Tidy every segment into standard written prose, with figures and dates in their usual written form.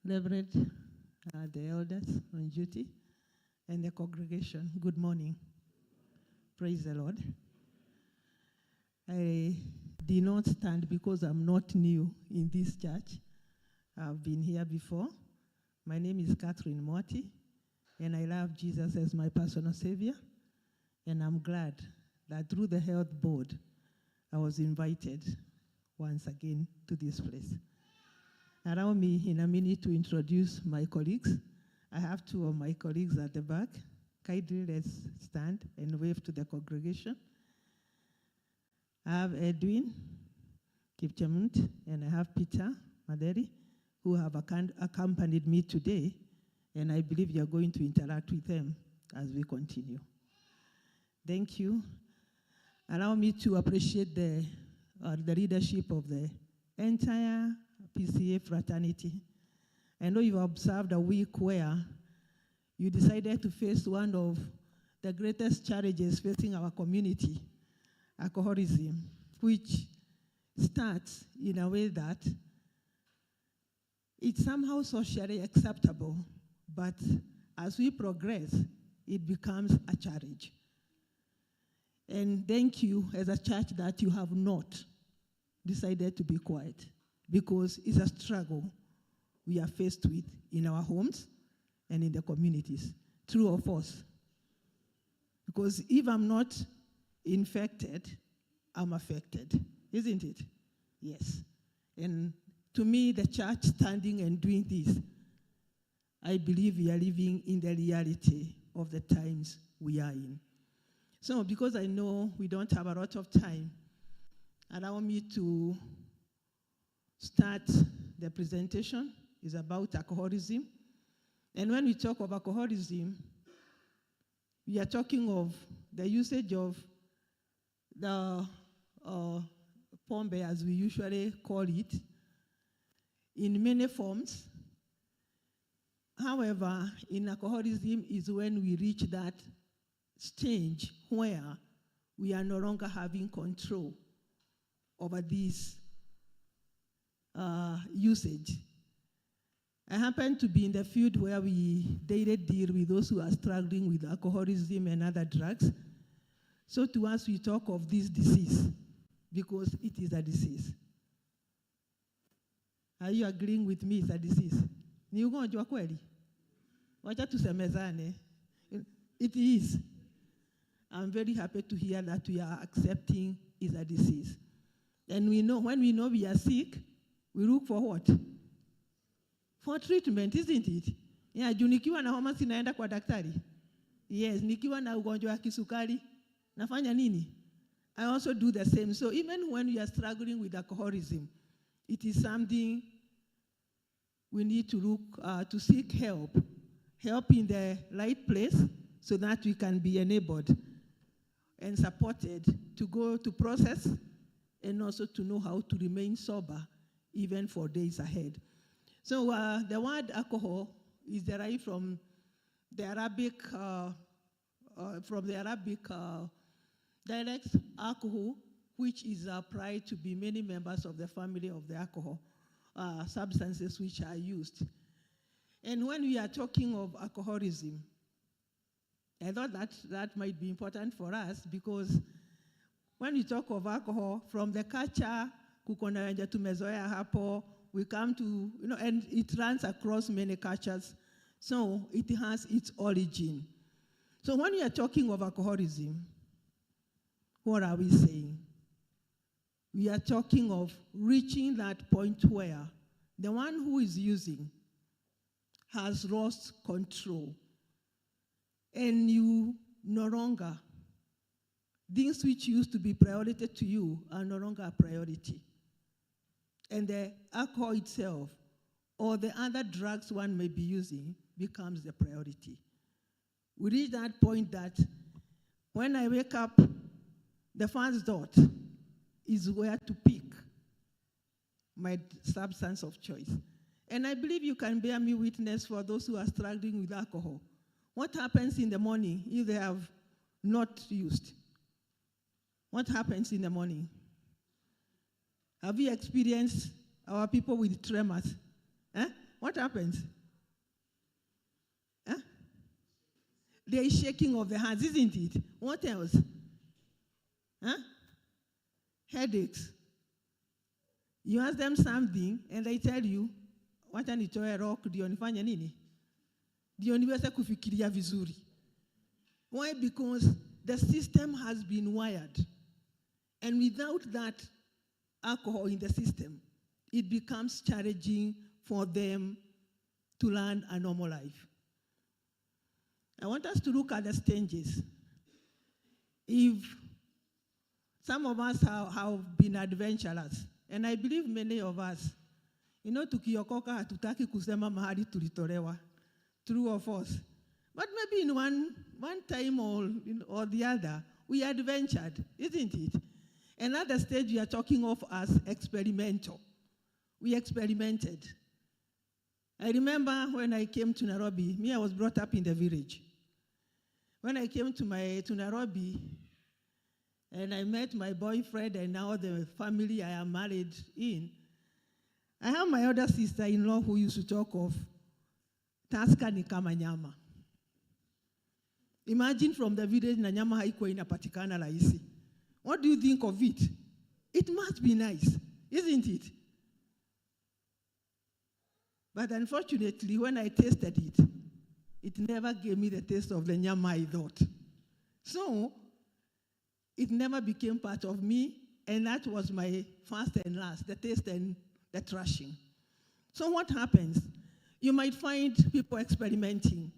Reverend, the elders on duty, and the congregation, good morning. Praise the Lord. I did not stand because I'm not new in this church. I've been here before. My name is Catherine Morty, and I love Jesus as my personal savior. And I'm glad that through the health board, I was invited once again to this place. Allow me in a minute to introduce my colleagues. I have two of my colleagues at the back. Kindly let's stand and wave to the congregation. I have Edwin Kipchemut, and I have Peter Maderi, who have accompanied me today, and I believe you're going to interact with them as we continue. Thank you. Allow me to appreciate the leadership of the entire PCA fraternity. I know you've observed a week where you decided to face one of the greatest challenges facing our community, alcoholism, which starts in a way that it's somehow socially acceptable, but as we progress, it becomes a challenge. And thank you as a church that you have not decided to be quiet, because it's a struggle we are faced with in our homes and in the communities, true or false. Because if I'm not infected, I'm affected, isn't it? Yes. And to me, the church standing and doing this, I believe we are living in the reality of the times we are in. So because I know we don't have a lot of time, allow me to start the presentation. It's about alcoholism. And when we talk of alcoholism, we are talking of the usage of the pombe, as we usually call it, in many forms. However, in alcoholism is when we reach that stage where we are no longer having control over this usage. I happen to be in the field where we daily deal with those who are struggling with alcoholism and other drugs. So to us, we talk of this disease because it is a disease. Are you agreeing with me it's a disease? Ni ugonjwa kweli? Wacha tusemezane. It is. I'm very happy to hear that we are accepting it's a disease. And we know, when we know we are sick, we look for what? For treatment, isn't it? Yeah, juu nikiwa na homa sinaenda kwa daktari. Yes, nikiwa na ugonjwa wa kisukari, nafanya nini? I also do the same. So even when we are struggling with alcoholism, it is something we need to look, to seek help in the right place so that we can be enabled and supported to go to process and also to know how to remain sober even for days ahead. So the word alcohol is derived from the Arabic dialect alcohol, which is applied to be many members of the family of the alcohol substances which are used. And when we are talking of alcoholism, I thought that might be important for us because when we talk of alcohol, from the culture, kukona wenye tumezoea hapo, we come to, and it runs across many cultures, so it has its origin. So when we are talking of alcoholism, what are we saying? We are talking of reaching that point where the one who is using has lost control, and you no longer, things which used to be priority to you are no longer a priority. And the alcohol itself or the other drugs one may be using becomes the priority. We reach that point that when I wake up, the first thought is where to pick my substance of choice. And I believe you can bear me witness for those who are struggling with alcohol. What happens in the morning if they have not used? What happens in the morning? Have you experienced our people with tremors? what happens? Huh? There is shaking of the hands, isn't it? What else? Huh? Headaches. You ask them something, and they tell you, wacha nitoe rock ndio nifanye nini? Ndio niweze kufikiria vizuri. Why? Because the system has been wired. And without that alcohol in the system, it becomes challenging for them to learn a normal life. I want us to look at the stages. If some of us have been adventurous, and I believe many of us, tukiokoka hatutaki kusema mahali tulitolewa, true or false. But maybe in one time or the other, we adventured, isn't it? Another stage we are talking of as experimental. We experimented. I remember when I came to Nairobi, I was brought up in the village. When I came to Nairobi, and I met my boyfriend and now the family I am married in, I have my other sister-in-law who used to talk of taska ni kama nyama. Imagine from the village na nyama haikuwa inapatikana rahisi. What do you think of it? It must be nice, isn't it? But unfortunately, when I tasted it, it never gave me the taste of the nyama I thought. So, it never became part of me, and that was my first and last, the taste and the trashing. So what happens? You might find people experimenting.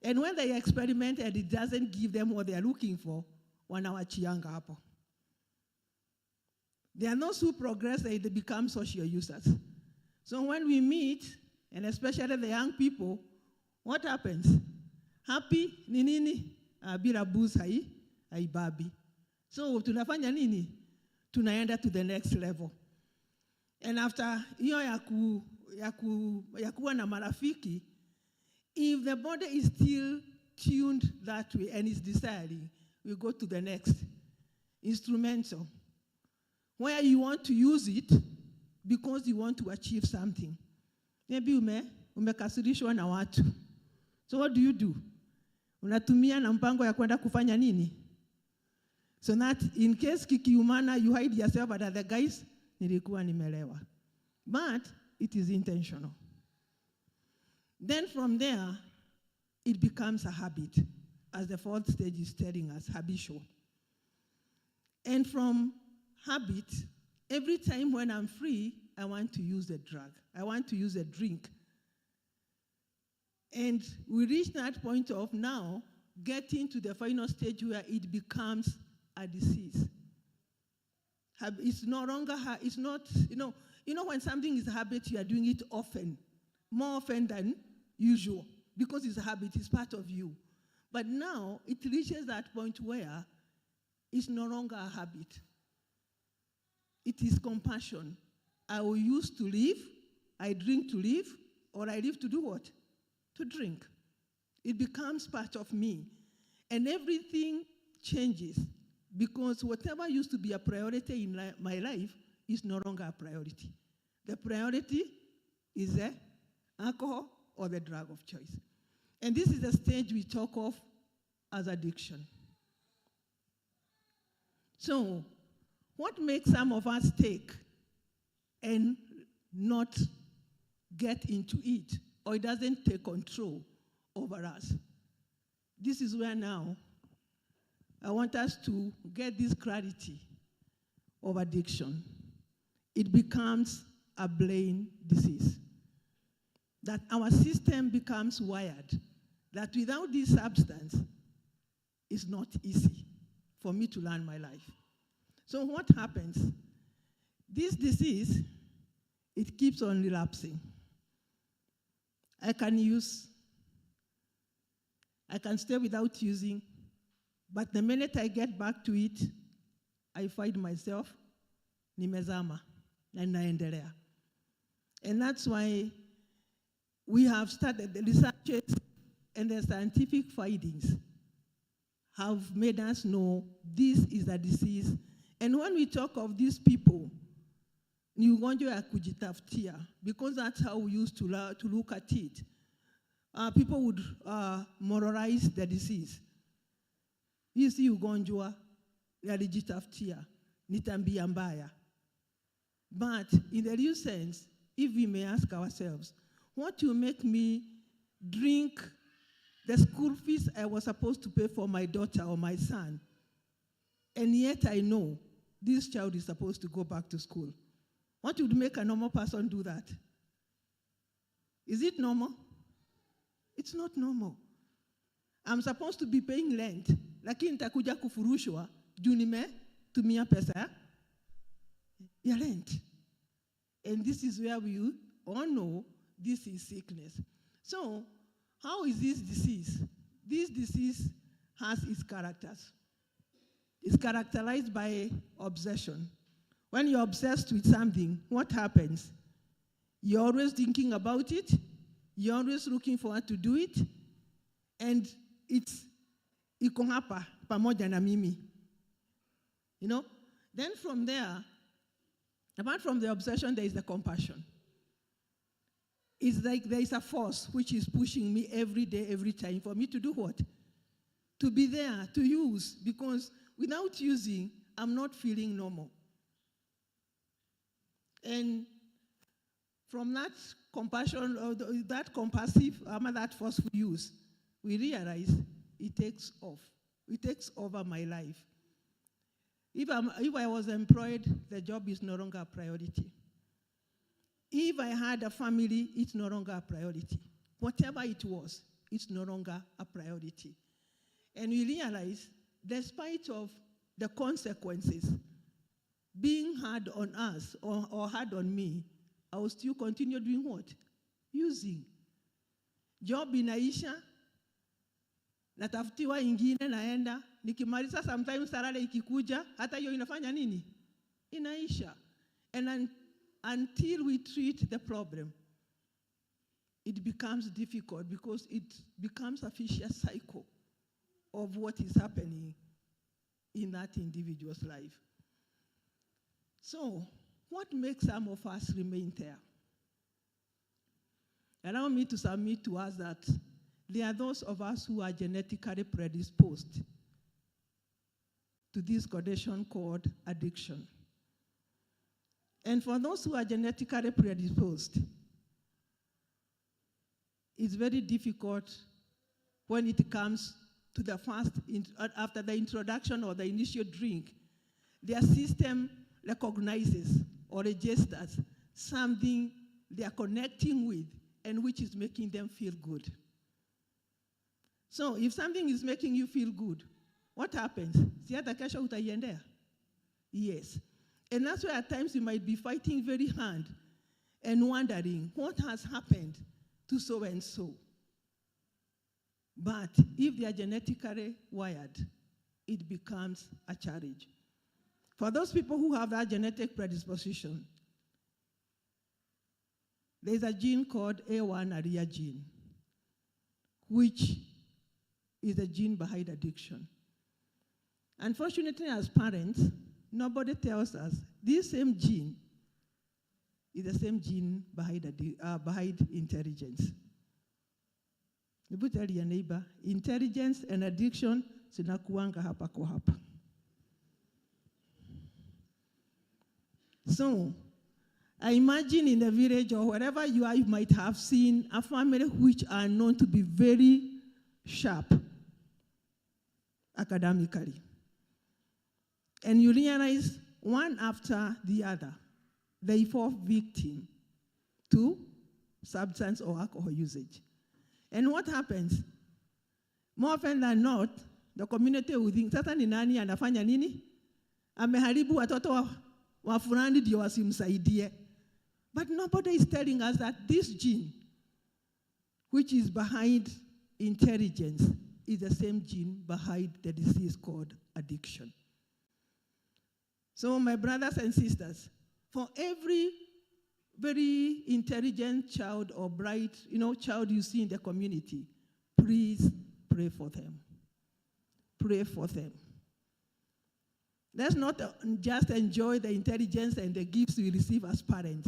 And when they experiment and it doesn't give them what they are looking for, wanawachianga hapo. There are those who progress and they become social users. So when we meet, and especially the young people, what happens? Happy, nini, bila booze haibabi. So tunafanya nini? Tunaenda to the next level. And after hiyo ya kuwa na marafiki, if the body is still tuned that way and is desiring, we go to the next instrumental, where you want to use it because you want to achieve something. Maybe umekasirishwa na watu. So what do? Unatumia na mpango ya kwenda kufanya nini? So that in case kikiumana, you hide yourself, but other guys, nilikuwa nimelewa. But it is intentional. Then from there, it becomes a habit, as the fourth stage is telling us, habitual. And from habit, every time when I'm free, I want to use a drug. I want to use a drink. And we reach that point of now getting to the final stage where it becomes a disease. It's no longer, it's not, when something is a habit, you are doing it often, more often than usual, because it's a habit, it's part of you. But now it reaches that point where it's no longer a habit. It is compassion. I will use to live, I drink to live, or I live to do what? To drink. It becomes part of me. And everything changes, because whatever used to be a priority in my life is no longer a priority. The priority is the alcohol or the drug of choice. And this is the stage we talk of as addiction. So, what makes some of us take and not get into it, or it doesn't take control over us? This is where now I want us to get this clarity of addiction. It becomes a brain disease. That our system becomes wired, that without this substance, it's not easy for me to learn my life. So what happens? This disease, it keeps on relapsing. I can stay without using, but the minute I get back to it, I find myself nimezama na naendelea. And that's why we have started the researches, and the scientific findings have made us know this is a disease. And when we talk of these people, ni ugonjwa ya kujitafutia, because that's how we used to look at it. People would moralize the disease. Hii si ugonjwa ya kujitafutia, ni tabia mbaya. But in the real sense, if we may ask ourselves, what will make me drink the school fees I was supposed to pay for my daughter or my son, and yet I know this child is supposed to go back to school? What would make a normal person do that? Is it normal? It's not normal. I'm supposed to be paying rent, lakini nitakuja kufurushwa juu nimetumia pesa ya rent. And this is where we all know this is sickness. So, how is this disease? This disease has its characters. It's characterized by obsession. When you're obsessed with something, what happens? You're always thinking about it. You're always looking forward to do it. And it's iko hapa pamoja na mimi. You know? Then from there, apart from the obsession, there is the compassion. It's like there is a force which is pushing me every day, every time, for me to do what? To be there, to use, because without using, I'm not feeling normal. And from that compassion, or that compassive, that forceful use, we realize it takes off. It takes over my life. If I was employed, the job is no longer a priority. If I had a family, it's no longer a priority. Whatever it was, it's no longer a priority. And we realize, despite of the consequences being hard on us or hard on me, I will still continue doing what? Using. Job inaisha, natafutiwa ingine naenda, nikimaliza sometimes salary ikikuja, hata hiyo inafanya nini? Inaisha. And until we treat the problem, it becomes difficult because it becomes a vicious cycle of what is happening in that individual's life. So, what makes some of us remain there? Allow me to submit to us that there are those of us who are genetically predisposed to this condition called addiction. And for those who are genetically predisposed, it's very difficult when it comes to the first, after the introduction or the initial drink, their system recognizes or registers something they are connecting with and which is making them feel good. So if something is making you feel good, what happens? Siata kesho utaiendea? Yes. And that's why at times you might be fighting very hard and wondering what has happened to so and so. But if they are genetically wired, it becomes a challenge. For those people who have that genetic predisposition, there's a gene called A1 area gene, which is the gene behind addiction. Unfortunately, as parents, nobody tells us this same gene is the same gene behind intelligence. Hebu tell your neighbor, intelligence and addiction zinakuanga hapa kwa hapa. So, I imagine in the village or wherever you are, you might have seen a family which are known to be very sharp academically. And you realize one after the other, they fall victim to substance or alcohol usage. And what happens? More often than not, the community will think, sasa ni nani anafanya nini? Ameharibu watoto wa fulani ndio wasimsaidie. But nobody is telling us that this gene, which is behind intelligence, is the same gene behind the disease called addiction. So my brothers and sisters, for every very intelligent child or bright, child you see in the community, please pray for them. Pray for them. Let's not just enjoy the intelligence and the gifts we receive as parents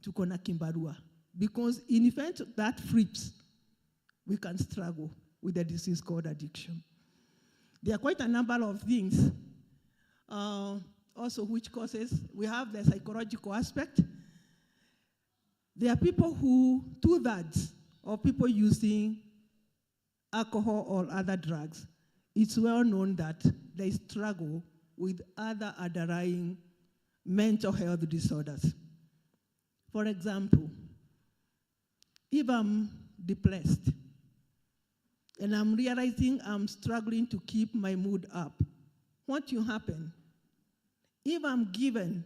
to Kona Kimbarua. Because in event that flips, we can struggle with a disease called addiction. There are quite a number of things also which causes, we have the psychological aspect. There are people who, 2/3 of people using alcohol or other drugs, it's well known that they struggle with other underlying mental health disorders. For example, if I'm depressed and I'm realizing I'm struggling to keep my mood up, what will happen? If I'm given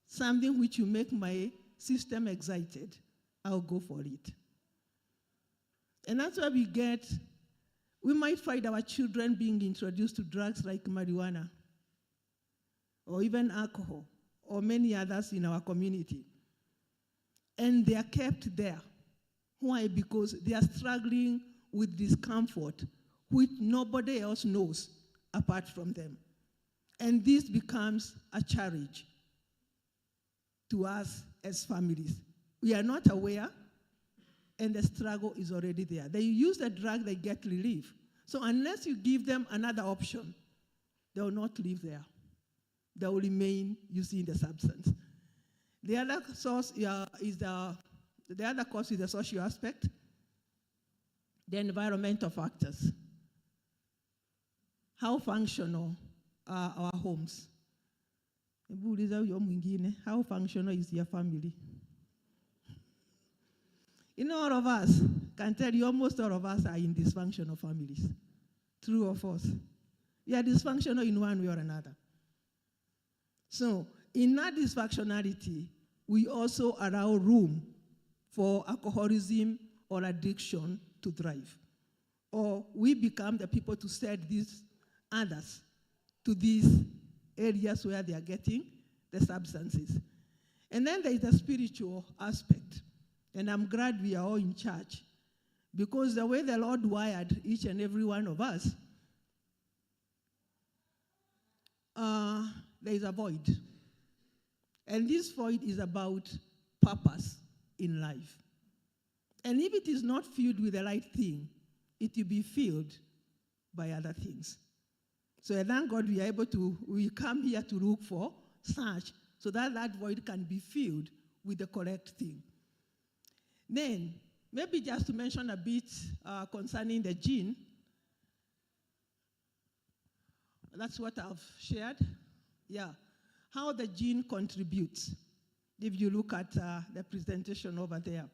something which will make my system excited, I'll go for it. And that's why we might find our children being introduced to drugs like marijuana, or even alcohol, or many others in our community. And they are kept there. Why? Because they are struggling with discomfort, which nobody else knows apart from them. And this becomes a challenge to us as families. We are not aware, and the struggle is already there. They use the drug, they get relief. So unless you give them another option, they will not live there. They will remain using the substance. The other source is the other cause is the social aspect, the environmental factors. How functional are our homes? How functional is your family? All of us can tell you almost all of us are in dysfunctional families. True or false? We are dysfunctional in one way or another. So in that dysfunctionality, we also allow room for alcoholism or addiction to thrive. Or we become the people to send these others to these areas where they are getting the substances. And then there is the spiritual aspect. And I'm glad we are all in church, because the way the Lord wired each and every one of us, there is a void. And this void is about purpose in life. And if it is not filled with the right thing, it will be filled by other things. So thank God we come here to look for such, so that that void can be filled with the correct thing. Then, maybe just to mention a bit concerning the gene. That's what I've shared. Yeah, how the gene contributes. If you look at the presentation over there.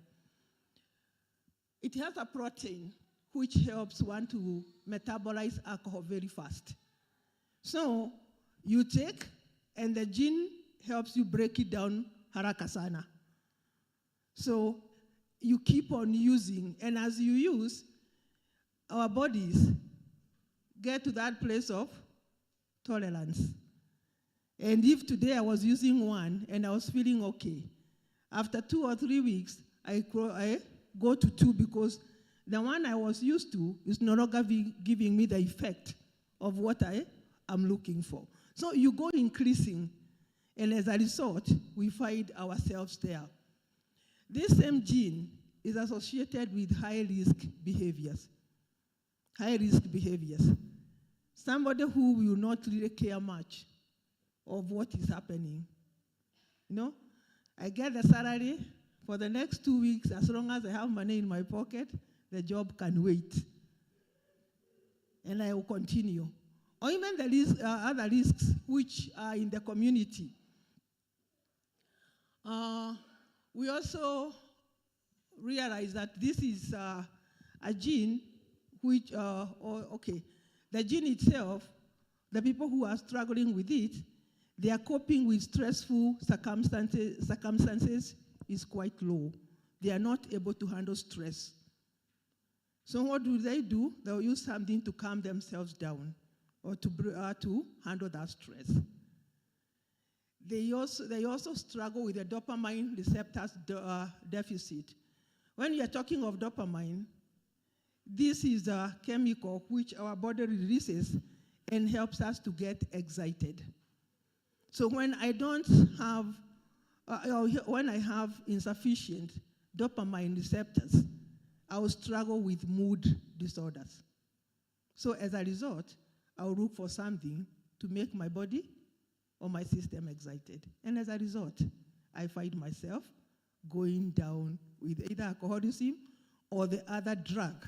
It has a protein which helps one to metabolize alcohol very fast. So, you take, and the gene helps you break it down haraka sana. So, you keep on using, and as you use, our bodies get to that place of tolerance. And if today I was using one and I was feeling okay, after 2 or 3 weeks, I go to 2, because the one I was used to is no longer giving me the effect of what I am looking for. So you go increasing, and as a result, we find ourselves there. This same gene is associated with high-risk behaviors. High-risk behaviors. Somebody who will not really care much of what is happening. I get the salary for the next 2 weeks. As long as I have money in my pocket, the job can wait. And I will continue. Or even the other risks which are in the community. We also realize that this is a gene which, the gene itself, the people who are struggling with it, they are coping with stressful circumstances is quite low. They are not able to handle stress. So what do? They'll use something to calm themselves down, or to handle that stress. They also struggle with the dopamine receptors deficit. When you are talking of dopamine, this is a chemical which our body releases, and helps us to get excited. So when I don't have, when I have insufficient dopamine receptors, I will struggle with mood disorders. So as a result, I will look for something to make my body or my system excited. And as a result, I find myself going down with either alcoholism or the other drug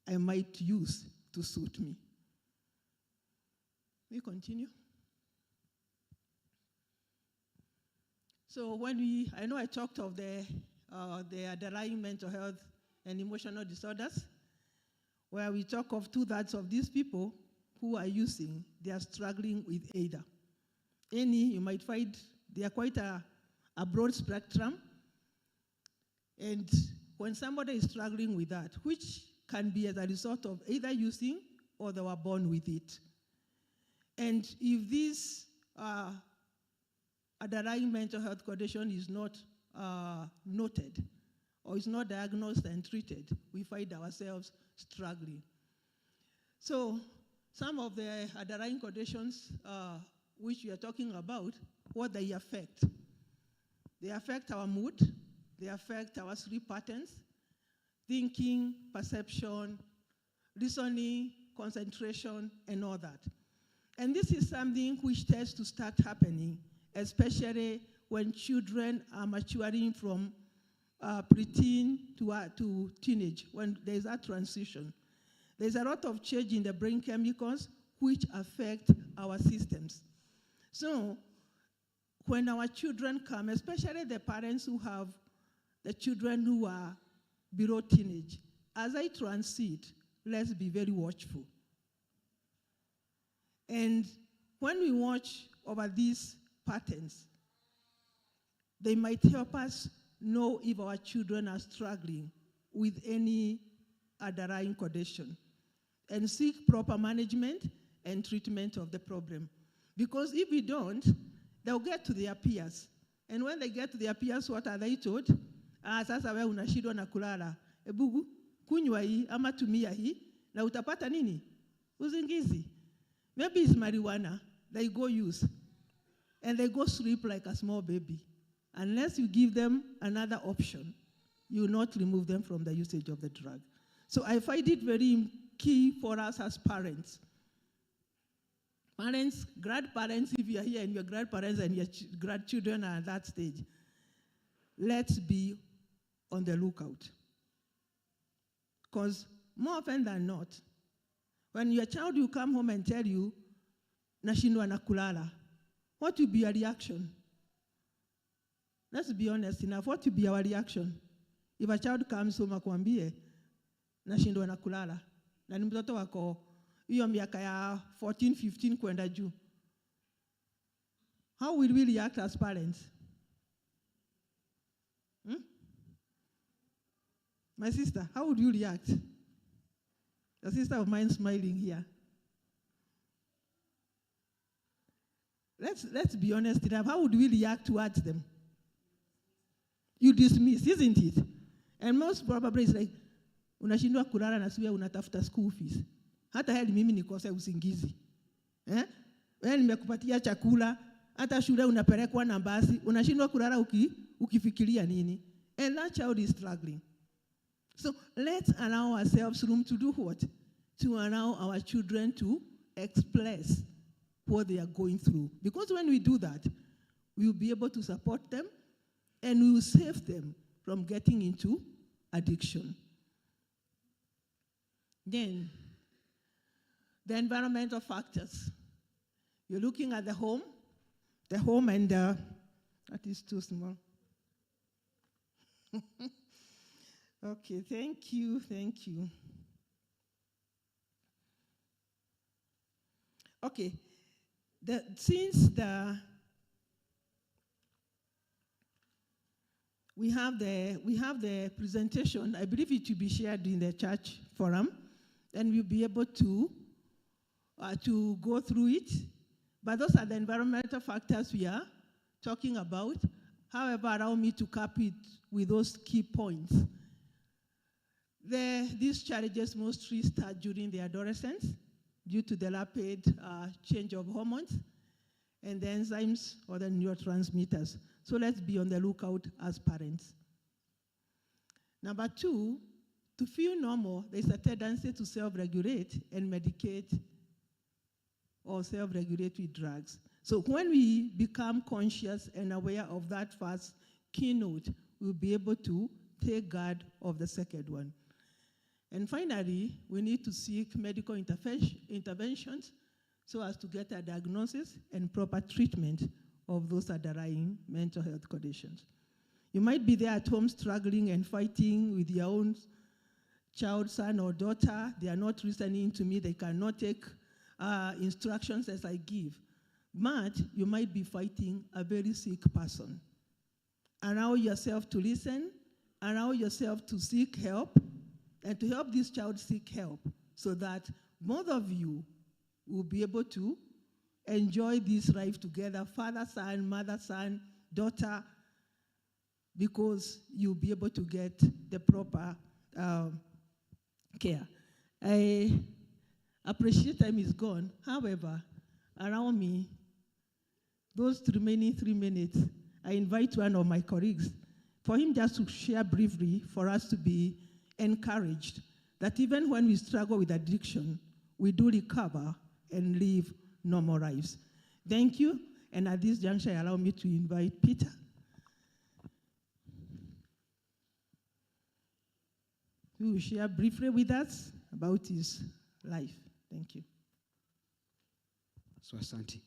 I might use to suit me. We continue. So I know I talked of the underlying mental health and emotional disorders, where we talk of 2/3 of these people who are using, they are struggling with either. You might find they are quite a broad spectrum. And when somebody is struggling with that, which can be as a result of either using or they were born with it. And if this underlying mental health condition is not noted or is not diagnosed and treated, we find ourselves struggling. So some of the underlying conditions which we are talking about, what they affect. They affect our mood, they affect our sleep patterns, thinking, perception, listening, concentration, and all that. And this is something which tends to start happening, especially when children are maturing from preteen to teenage, when there's a transition. There's a lot of change in the brain chemicals which affect our systems. So when our children come, especially the parents who have the children who are below teenage, as I transit, let's be very watchful. And when we watch over these patterns, they might help us know if our children are struggling with any underlying condition and seek proper management and treatment of the problem. Because if we don't, they'll get to their peers. And when they get to their peers, what are they told? Sasa wewe unashindwa na kulala. Ebugu, kunywa hii ama tumia hii na utapata nini? Uzingizi. Maybe it's marijuana. They go use. And they go sleep like a small baby. Unless you give them another option, you will not remove them from the usage of the drug. So I find it very key for us as parents. Parents, grandparents, if you are here and your grandparents and your grandchildren are at that stage, let's be on the lookout. Because more often than not, when your child will come home and tell you, nashindwa na kulala, what will be your reaction? Let's be honest enough, what will be our reaction? If a child comes home akwambie, nashindwa na kulala, na ni mtoto wako, hiyo miaka ya 14, 15 kwenda juu. How will we react as parents? My sister, how would you react? A sister of mine smiling here. Let's be honest enough. How would we react towards them? You dismiss, isn't it? And most probably it's like, unashindwa kulala na siwe unatafuta school fees. Hata heli mimi nikose usingizi. Wewe nimekupatia chakula, hata shule unapelekwa na basi, unashindwa kulala ukifikiria nini? And that child is struggling. So let's allow ourselves room to do what? To allow our children to express what they are going through. Because when we do that, we will be able to support them and we will save them from getting into addiction. Then, the environmental factors. You're looking at the home and that is too small. Okay, thank you. Okay, we have the presentation. I believe it will be shared in the church forum, and we'll be able to go through it. But those are the environmental factors we are talking about. However, allow me to cap it with those key points. These challenges mostly start during the adolescence, due to the rapid change of hormones and the enzymes or the neurotransmitters. So let's be on the lookout as parents. Number 2, to feel normal, there's a tendency to self-regulate and medicate or self-regulate with drugs. So when we become conscious and aware of that first keynote, we'll be able to take guard of the second one. And finally, we need to seek medical interventions so as to get a diagnosis and proper treatment of those underlying mental health conditions. You might be there at home struggling and fighting with your own child, son or daughter. They are not listening to me. They cannot take instructions as I give. But you might be fighting a very sick person. Allow yourself to listen. Allow yourself to seek help and to help this child seek help so that both of you will be able to enjoy this life together, father, son, mother, son, daughter, because you'll be able to get the proper care. I appreciate time is gone. However, around me, those remaining 3 minutes, I invite one of my colleagues for him just to share briefly for us to be encouraged that even when we struggle with addiction, we do recover and live normal lives. Thank you. And at this juncture, allow me to invite Peter. Who will share briefly with us about his life. Thank you. So, asante.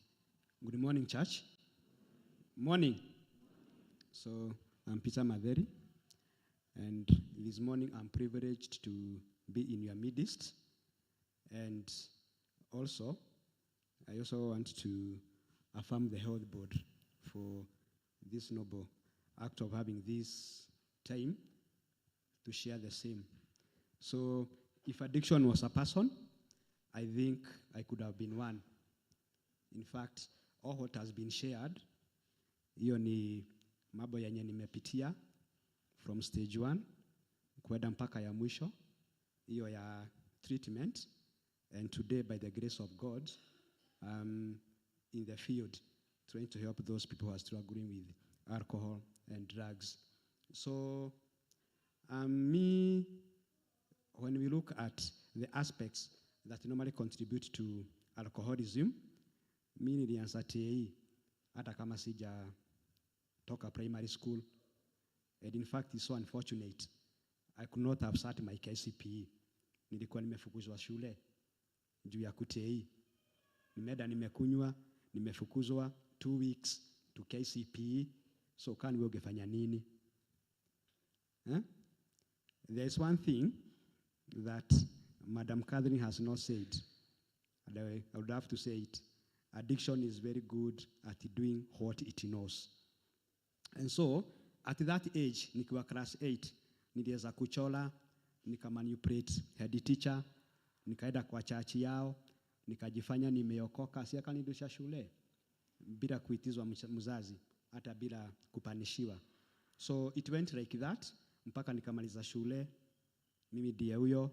Good morning, church. Morning. So, I'm Peter Maveri, and this morning I'm privileged to be in your midst. And also, I also want to affirm the health board for this noble act of having this time to share the same. So, if addiction was a person, I think I could have been one. In fact, all what has been shared, hiyo ni mambo yenye nimepitia from stage 1 kwenda mpaka ya mwisho, hiyo ya treatment, and today by the grace of God, in the field trying to help those people who are struggling with alcohol and drugs. So me, when we look at the aspects that normally contribute to alcoholism, mi nilianza TAE hata kama sija toka primary school. And in fact, it's so unfortunate. I could not have sat my KCPE. Nilikuwa nimefukuzwa shule juu ya kuTAE. Nimeenda nimekunywa, nimefukuzwa 2 weeks to KCPE. So can we ungefanya nini? Huh? There's one thing that Madam Catherine has not said, and I would have to say it. Addiction is very good at doing what it knows. And so, at that age, nikiwa class 8, niliweza kuchola, nikamanipulate head teacher, nikaenda kwa church yao, nikajifanya nimeokoka, si akanirudisha shule bila kuitizwa mzazi, hata bila kupanishiwa. So it went like that mpaka nikamaliza shule. Mimi ndiye huyo,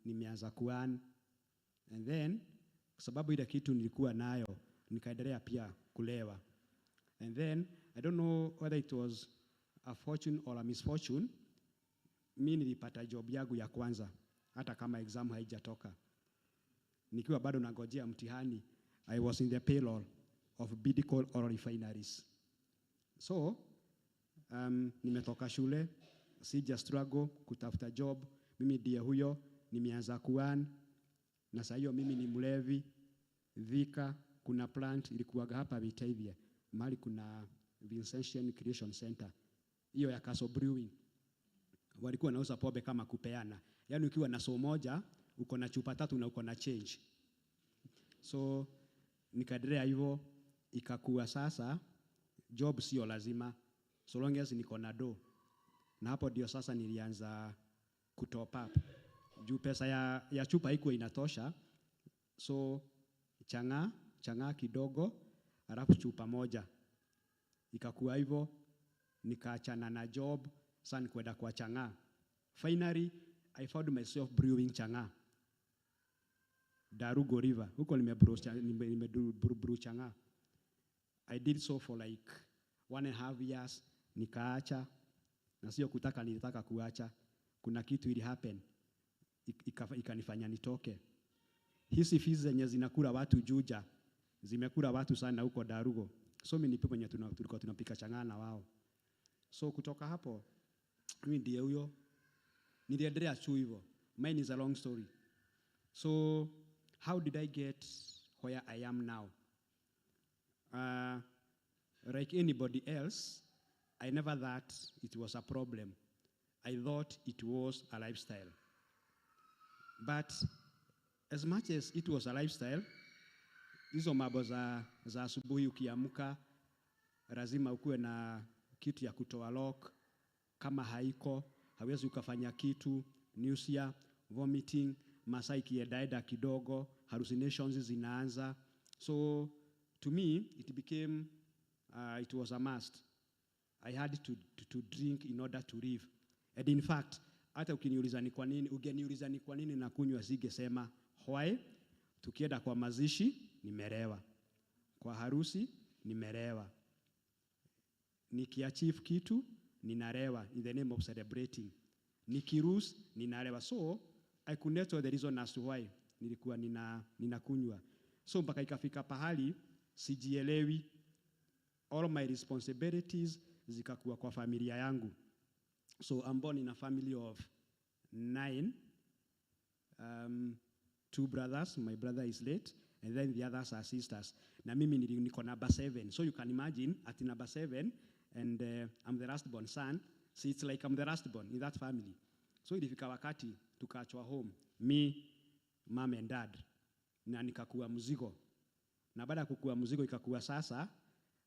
nimeanza kuan, and then kwa sababu ile kitu nilikuwa nayo nikaendelea pia kulewa. And then I don't know whether it was a fortune or a misfortune, mimi nilipata job yangu ya kwanza hata kama exam haijatoka. Nikiwa bado nangojea mtihani, I was in the payroll of Bidco Oil Refineries. So nimetoka shule, sija struggle kutafuta job, mimi ndiye huyo, nimeanza kuan, na sasa hiyo mimi ni mlevi. Vika, kuna plant ilikuwaga hapa Vitaivia, mahali kuna Vincentian Creation Center, hiyo ya Castle Brewing. Walikuwa wanauza pombe kama kupeana, yaani ukiwa na so moja uko na chupa 3 na uko na change. So nikaendelea hivyo, ikakuwa sasa job sio lazima so long as niko na do. Na hapo ndio sasa nilianza kutop up. Juu pesa ya chupa haikuwa inatosha, so changa kidogo alafu chupa moja. Ikakuwa hivyo, nikaachana na job, sasa nikwenda kwa changa. Finally, I found myself brewing changa. Darugo River. Huko nimebruchanga. I did so for like 1.5 years. Nikaacha. Na sio kutaka nilitaka kuacha. Kuna kitu ili happen. Ikanifanya nitoke. Hizi fees zenye zinakula watu Juja. Zimekula watu sana huko Darugo. So mimi nipo kwenye tulikuwa tunapika changana na wao. So kutoka hapo mimi ndiye huyo. Niliendelea tu hivyo. Mine is a long story. So how did I get where I am now? Like anybody else, I never thought it was a problem. I thought it was a lifestyle. But as much as it was a lifestyle, hizo mambo za asubuhi ukiamka, lazima ukuwe na kitu ya kutoa lock. Kama haiko, hawezi ukafanya kitu, nausea, vomiting, masaa ikienda kidogo, hallucinations zinaanza. So to me, it became, it was a must. I had to drink in order to live. And in fact, hata ugeniuliza ni kwa nini nakunywa, singesema why. Tukienda kwa mazishi, nimerewa. Kwa harusi, nimerewa. Nikiachieve kitu, ninarewa in the name of celebrating. Nikirus, ninarewa. So, I could not tell the reason as to why nilikuwa ninakunywa. So, mpaka ikafika pahali, sijielewi. All my responsibilities zikakuwa kwa familia yangu. So, I'm born in a family of 9. 2 brothers, my brother is late, and then the others are sisters. Na mimi niko number 7. So you can imagine at number 7, and I'm the last born son, so it's like I'm the last born in that family. So ilifika wakati tukaachwa home, me, mom and dad, na nikakuwa mzigo. Na baada ya kukua mzigo ikakuwa sasa,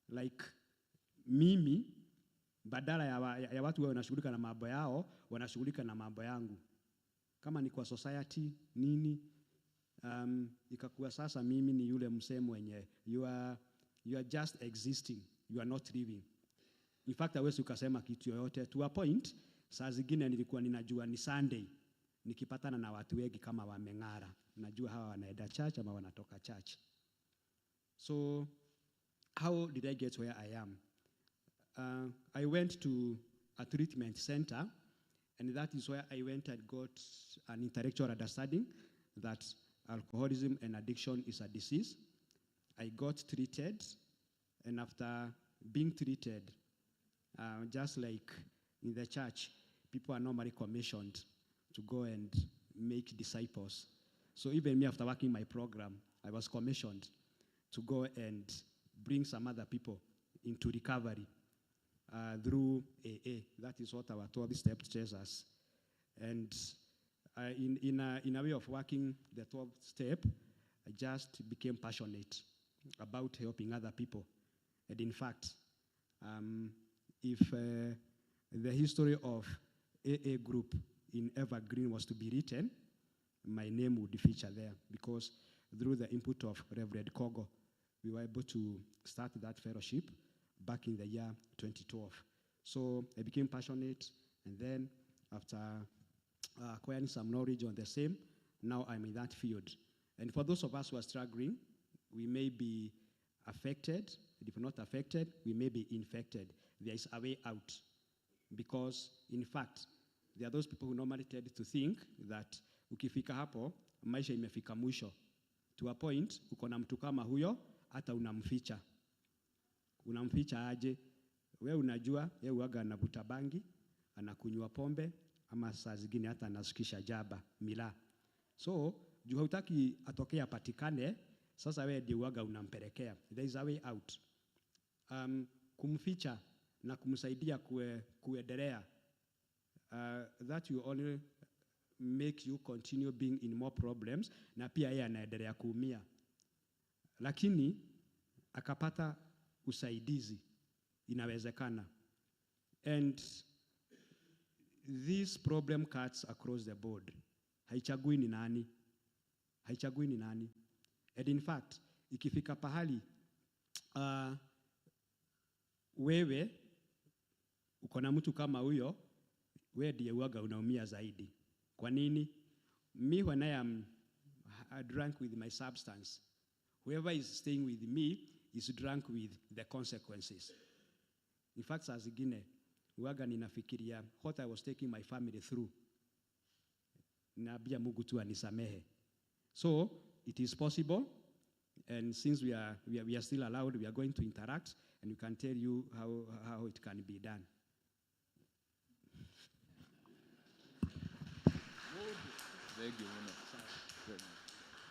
like mimi, badala ya watu wanashughulika na mambo yao, wanashughulika na mambo yangu. Kama ni kwa society, nini, ikakuwa sasa mimi ni yule msemo wenye, you are just existing, you are not living. In fact, hawezi ukasema kitu yoyote. To a point, saa zingine nilikuwa ninajua ni Sunday, nikipatana na watu wengi kama wameng'ara. Najua hawa wanaenda church ama wanatoka church. So, how did I get where I am? I went to a treatment center, and that is where I went and got an intellectual understanding that alcoholism and addiction is a disease. I got treated, and after being treated, just like in the church, people are normally commissioned to go and make disciples. So even me, after working my program, I was commissioned to go and bring some other people into recovery through AA. That is what our 12-step tells us. And in a way of working the 12th step, I just became passionate about helping other people. And in fact, if the history of AA group in Evergreen was to be written, my name would feature there, because through the input of Reverend Kogo, we were able to start that fellowship back in the year 2012. So I became passionate, and then after acquiring some knowledge on the same, now I'm in that field. And for those of us who are struggling, we may be affected. If not affected, we may be infected. There is a way out. Because, in fact, there are those people who normally tend to think that ukifika hapo, maisha imefika mwisho. To a point, uko na mtu kama huyo, hata unamficha. Unamficha aje? Wewe unajua, yeye huaga anavuta bangi, anakunywa pombe, ama saa zingine hata anasukisha jaba, mila. So, juu hautaki atokee apatikane, sasa wewe ndiye huaga unampelekea. There is a way out. Kumficha na kumsaidia kuendelea, that will only make you continue being in more problems, na pia yeye anaendelea kuumia. Lakini akapata usaidizi, inawezekana. And this problem cuts across the board. Haichagui ni nani. Haichagui ni nani. And in fact, ikifika pahali, wewe uko na mtu kama huyo, wewe ndiye huaga unaumia zaidi. Kwa nini? Me, when I am drunk with my substance. Whoever is staying with me is drunk with the consequences. In fact, as ingine, huwaga ninafikiria what I was taking my family through. Naambia Mungu tu anisamehe. So, it is possible, and since we are still allowed, we are going to interact, and we can tell you how it can be done. Thank you.